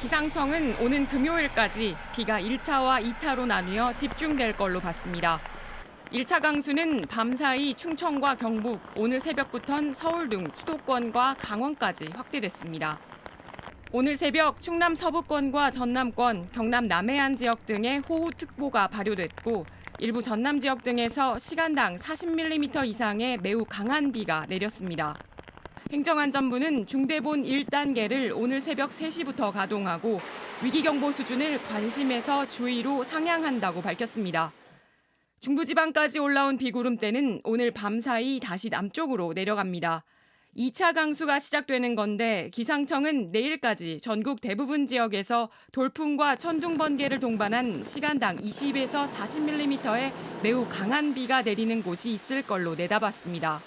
기상청은 오는 금요일까지 비가 1차와 2차로 나뉘어 집중될 걸로 봤습니다. 1차 강수는 밤사이 충청과 경북, 오늘 새벽부턴 서울 등 수도권과 강원까지 확대됐습니다. 오늘 새벽 충남 서부권과 전남권, 경남 남해안 지역 등에 호우특보가 발효됐고 일부 전남 지역 등에서 시간당 40mm 이상의 매우 강한 비가 내렸습니다. 행정안전부는 중대본 1단계를 오늘 새벽 3시부터 가동하고 위기경보 수준을 관심에서 주의로 상향한다고 밝혔습니다. 중부지방까지 올라온 비구름대는 오늘 밤사이 다시 남쪽으로 내려갑니다. 2차 강수가 시작되는 건데 기상청은 내일까지 전국 대부분 지역에서 돌풍과 천둥 번개를 동반한 시간당 20에서 40mm의 매우 강한 비가 내리는 곳이 있을 걸로 내다봤습니다.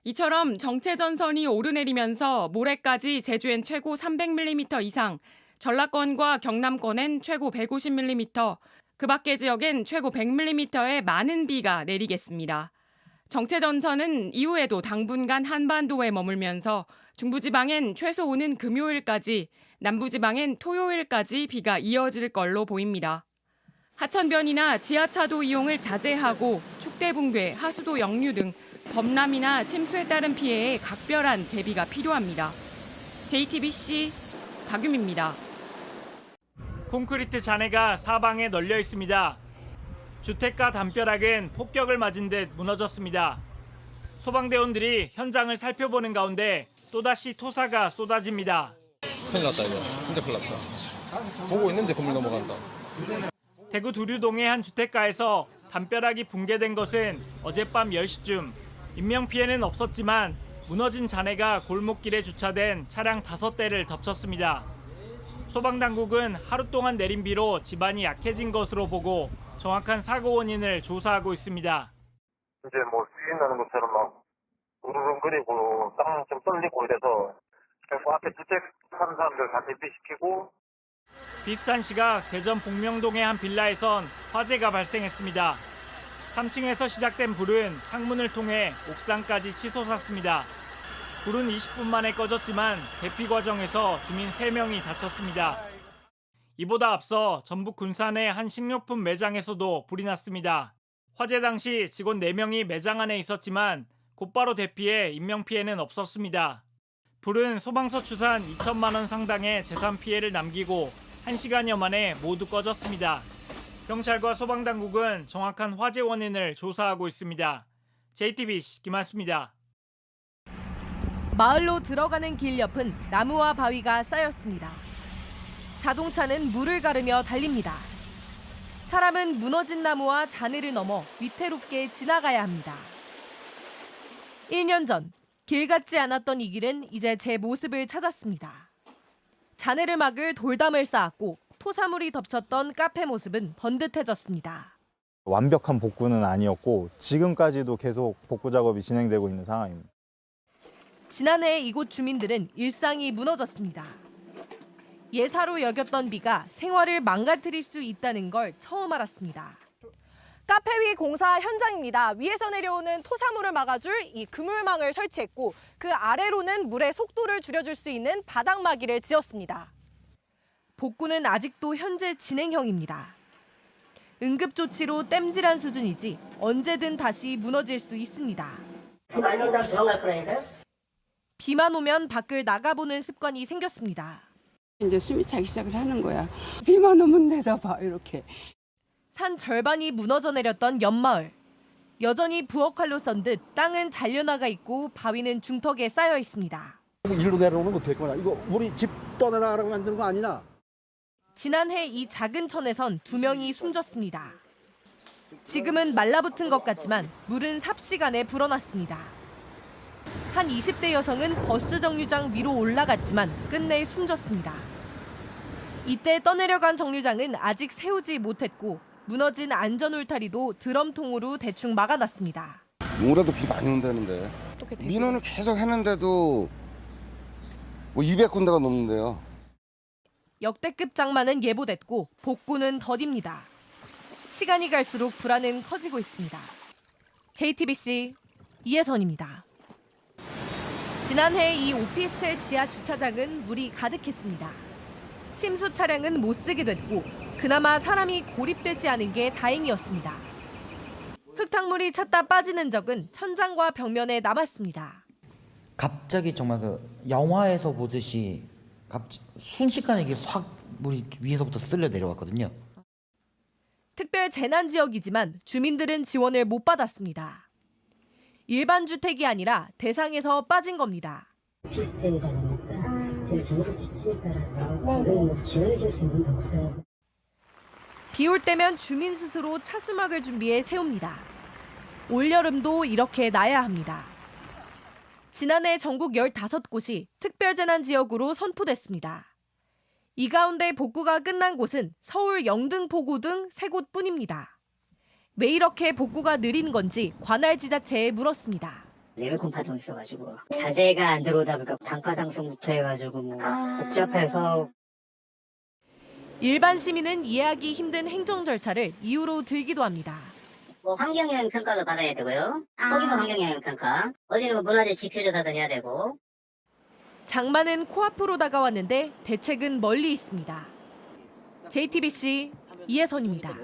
이처럼 정체전선이 오르내리면서 모레까지 제주엔 최고 300mm 이상, 전라권과 경남권엔 최고 150mm, 그 밖의 지역엔 최고 100mm의 많은 비가 내리겠습니다. 정체전선은 이후에도 당분간 한반도에 머물면서 중부지방엔 최소 오는 금요일까지, 남부지방엔 토요일까지 비가 이어질 걸로 보입니다. 하천변이나 지하차도 이용을 자제하고 축대 붕괴, 하수도 역류 등 범람이나 침수에 따른 피해에 각별한 대비가 필요합니다. JTBC 박유미입니다. 콘크리트 잔해가 사방에 널려 있습니다. 주택가 담벼락은 폭격을 맞은 듯 무너졌습니다. 소방대원들이 현장을 살펴보는 가운데 또다시 토사가 쏟아집니다. 큰일 났다 이거. 진짜 큰일 났다. 보고 있는데 건물 넘어간다. 대구 두류동의 한 주택가에서 담벼락이 붕괴된 것은 어젯밤 10시쯤. 인명피해는 없었지만 무너진 잔해가 골목길에 주차된 차량 5대를 덮쳤습니다. 소방당국은 하루 동안 내린 비로 집안이 약해진 것으로 보고 정확한 사고 원인을 조사하고 있습니다. 이제 수위 나는 것처럼 막 우르릉거리고 땅 좀 떨리고 이래서 결국 앞에 주택 사는 사람들 다 대피시키고. 비슷한 시각 대전 복명동의 한 빌라에선 화재가 발생했습니다. 3층에서 시작된 불은 창문을 통해 옥상까지 치솟았습니다. 불은 20분 만에 꺼졌지만 대피 과정에서 주민 3명이 다쳤습니다. 이보다 앞서 전북 군산의 한 식료품 매장에서도 불이 났습니다. 화재 당시 직원 4명이 매장 안에 있었지만 곧바로 대피해 인명피해는 없었습니다. 불은 소방서 추산 2천만 원 상당의 재산 피해를 남기고 1시간여 만에 모두 꺼졌습니다. 경찰과 소방당국은 정확한 화재 원인을 조사하고 있습니다. JTBC 김한수입니다. 마을로 들어가는 길 옆은 나무와 바위가 쌓였습니다. 자동차는 물을 가르며 달립니다. 사람은 무너진 나무와 잔해를 넘어 위태롭게 지나가야 합니다. 1년 전, 길 같지 않았던 이 길은 이제 제 모습을 찾았습니다. 잔해를 막을 돌담을 쌓았고 토사물이 덮쳤던 카페 모습은 번듯해졌습니다. 완벽한 복구는 아니었고 지금까지도 계속 복구 작업이 진행되고 있는 상황입니다. 지난해 이곳 주민들은 일상이 무너졌습니다. 예사로 여겼던 비가 생활을 망가뜨릴 수 있다는 걸 처음 알았습니다. 카페 위 공사 현장입니다. 위에서 내려오는 토사물을 막아줄 이 그물망을 설치했고 그 아래로는 물의 속도를 줄여줄 수 있는 바닥막이를 지었습니다. 복구는 아직도 현재 진행형입니다. 응급조치로 땜질한 수준이지 언제든 다시 무너질 수 있습니다. 비만 오면 밖을 나가보는 습관이 생겼습니다. 이제 숨이 차기 시작을 하는 거야. 비만 오면 내다봐 이렇게. 산 절반이 무너져 내렸던 옆마을. 여전히 부엌칼로 썬 듯 땅은 잘려나가 있고 바위는 중턱에 쌓여 있습니다. 일로 내려오는 거 될 거야. 이거 우리 집 떠내라고 만드는 거 아니냐? 지난해 이 작은 천에선 2명이 숨졌습니다. 지금은 말라붙은 것 같지만 물은 삽시간에 불어났습니다. 한 20대 여성은 버스 정류장 위로 올라갔지만 끝내 숨졌습니다. 이때 떠내려간 정류장은 아직 세우지 못했고 무너진 안전 울타리도 드럼통으로 대충 막아놨습니다. 올해도 비 많이 온다는데 민원을 계속 했는데도 200군데가 넘는데요. 역대급 장마는 예보됐고 복구는 더딥니다. 시간이 갈수록 불안은 커지고 있습니다. JTBC 이혜선입니다. 지난해 이 오피스텔 지하 주차장은 물이 가득했습니다. 침수 차량은 못 쓰게 됐고 그나마 사람이 고립되지 않은 게 다행이었습니다. 흙탕물이 찼다 빠지는 적은 천장과 벽면에 남았습니다. 갑자기 정말 그 영화에서 보듯이 순식간에 이게 확 물이 위에서부터 쓸려 내려왔거든요. 특별 재난 지역이지만 주민들은 지원을 못 받았습니다. 일반 주택이 아니라 대상에서 빠진 겁니다. 오피스텔이다 보니까 제가 정부 지침에 따라서 지금 지원해 줄 수 있는 게 없어요. 비 올 때면 주민 스스로 차수막을 준비해 세웁니다. 올여름도 이렇게 나야 합니다. 지난해 전국 15곳이 특별재난지역으로 선포됐습니다. 이 가운데 복구가 끝난 곳은 서울 영등포구 등 3곳뿐입니다. 왜 이렇게 복구가 느린 건지 관할 지자체에 물었습니다. 레벨콘 파동이 있어가지고 자재가 안 들어오다 보니까 단가 상승부터 해가지고 뭐 복잡해서. 일반 시민은 이해하기 힘든 행정 절차를 이유로 들기도 합니다. 뭐 환경영향 평가도 받아야 되고요. 소규모 환경영향 평가. 어디는 뭐 문화재 지표조사도 해야 되고. 장마는 코앞으로 다가왔는데 대책은 멀리 있습니다. JTBC 이혜선입니다.